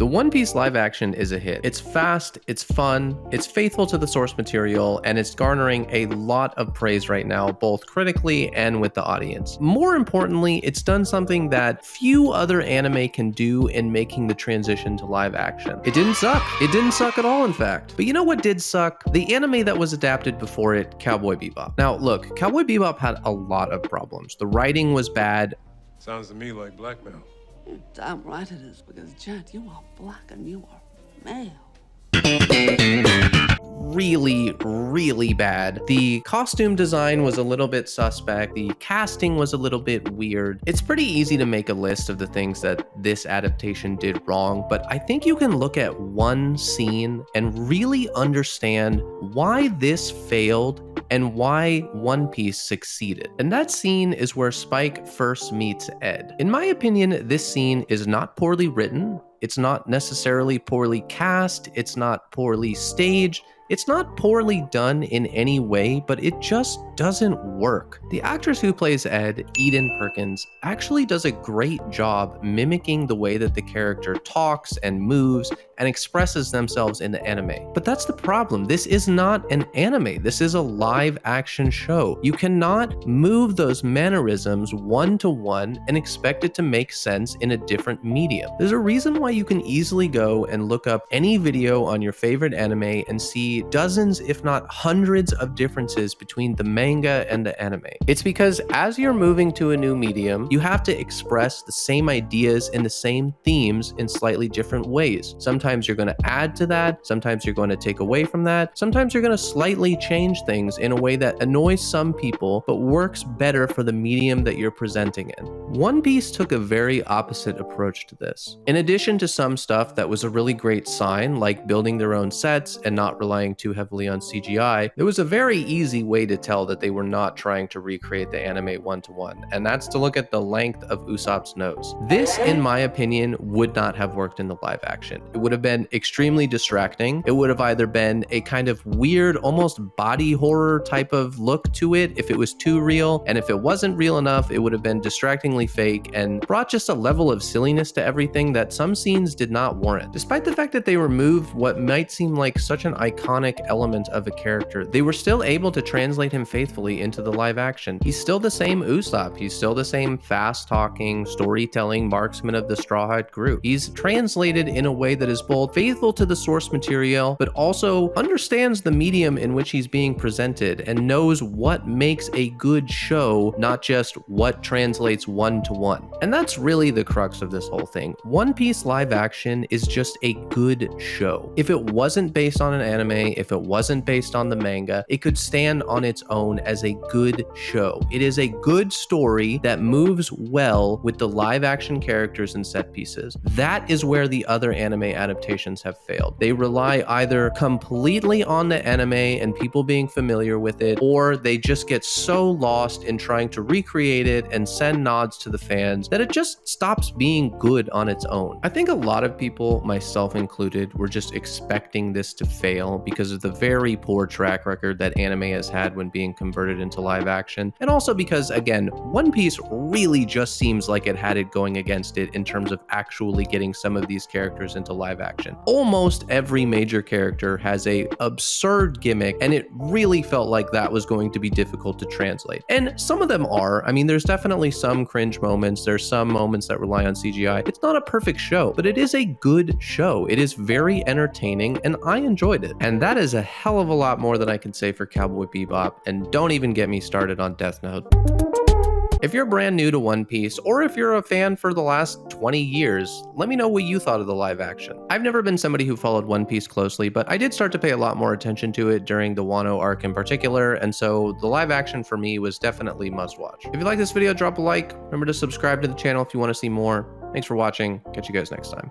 The One Piece live action is a hit. It's fast, it's fun, it's faithful to the source material, and it's garnering a lot of praise right now, both critically and with the audience. More importantly, it's done something that few other anime can do in making the transition to live action. It didn't suck. It didn't suck at all, in fact. But you know what did suck? The anime that was adapted before it, Cowboy Bebop. Now, look, Cowboy Bebop had a lot of problems. The writing was bad. Sounds to me like blackmail. You're damn right it is, because, Jet, you are black and you are male. Really bad. The costume design was a little bit suspect. The casting was a little bit weird. It's pretty easy to make a list of the things that this adaptation did wrong, but I think you can look at one scene and really understand why this failed and why One Piece succeeded. And that scene is where Spike first meets Ed. In my opinion, this scene is not poorly written. It's not necessarily poorly cast. It's not poorly staged. It's not poorly done in any way, but it just doesn't work. The actress who plays Ed, Eden Perkins, actually does a great job mimicking the way that the character talks and moves and expresses themselves in the anime. But that's the problem. This is not an anime. This is a live action show. You cannot move those mannerisms one-to-one and expect it to make sense in a different medium. There's a reason why you can easily go and look up any video on your favorite anime and see dozens, if not hundreds, of differences between the manga and the anime. It's because as you're moving to a new medium, you have to express the same ideas and the same themes in slightly different ways. Sometimes you're going to add to that, sometimes you're going to take away from that, sometimes you're going to slightly change things in a way that annoys some people but works better for the medium that you're presenting in. One Piece took a very opposite approach to this. In addition to some stuff that was a really great sign, like building their own sets and not relying too heavily on CGI, there was a very easy way to tell that they were not trying to recreate the anime one-to-one, and that's to look at the length of Usopp's nose. This, in my opinion, would not have worked in the live action. It would have been extremely distracting. It would have either been a kind of weird, almost body horror type of look to it if it was too real, and if it wasn't real enough, it would have been distractingly fake and brought just a level of silliness to everything that some scenes did not warrant. Despite the fact that they removed what might seem like such an iconic element of a character, they were still able to translate him faithfully into the live action. He's still the same Usopp. He's still the same fast-talking, storytelling marksman of the Straw Hat group. He's translated in a way that is both faithful to the source material, but also understands the medium in which he's being presented and knows what makes a good show, not just what translates one-to-one. And that's really the crux of this whole thing. One Piece live action is just a good show. If it wasn't based on an anime, if it wasn't based on the manga, it could stand on its own as a good show. It is a good story that moves well with the live action characters and set pieces. That is where the other anime adaptations have failed. They rely either completely on the anime and people being familiar with it, or they just get so lost in trying to recreate it and send nods to the fans that it just stops being good on its own. I think a lot of people, myself included, were just expecting this to fail because of the very poor track record that anime has had when being converted into live action, and also because, again, One Piece really just seems like it had it going against it in terms of actually getting some of these characters into live action. Almost every major character has a absurd gimmick, and it really felt like that was going to be difficult to translate. And some of them are. I mean, there's definitely some cringe moments, there's some moments that rely on CGI. It's not a perfect show, but it is a good show. It is very entertaining, and I enjoyed it. And that is a hell of a lot more than I can say for Cowboy Bebop, and don't even get me started on Death Note. If you're brand new to One Piece, or if you're a fan for the last 20 years, let me know what you thought of the live action. I've never been somebody who followed One Piece closely, but I did start to pay a lot more attention to it during the Wano arc in particular, and so the live action for me was definitely must watch. If you like this video, drop a like. Remember to subscribe to the channel if you want to see more. Thanks for watching. Catch you guys next time.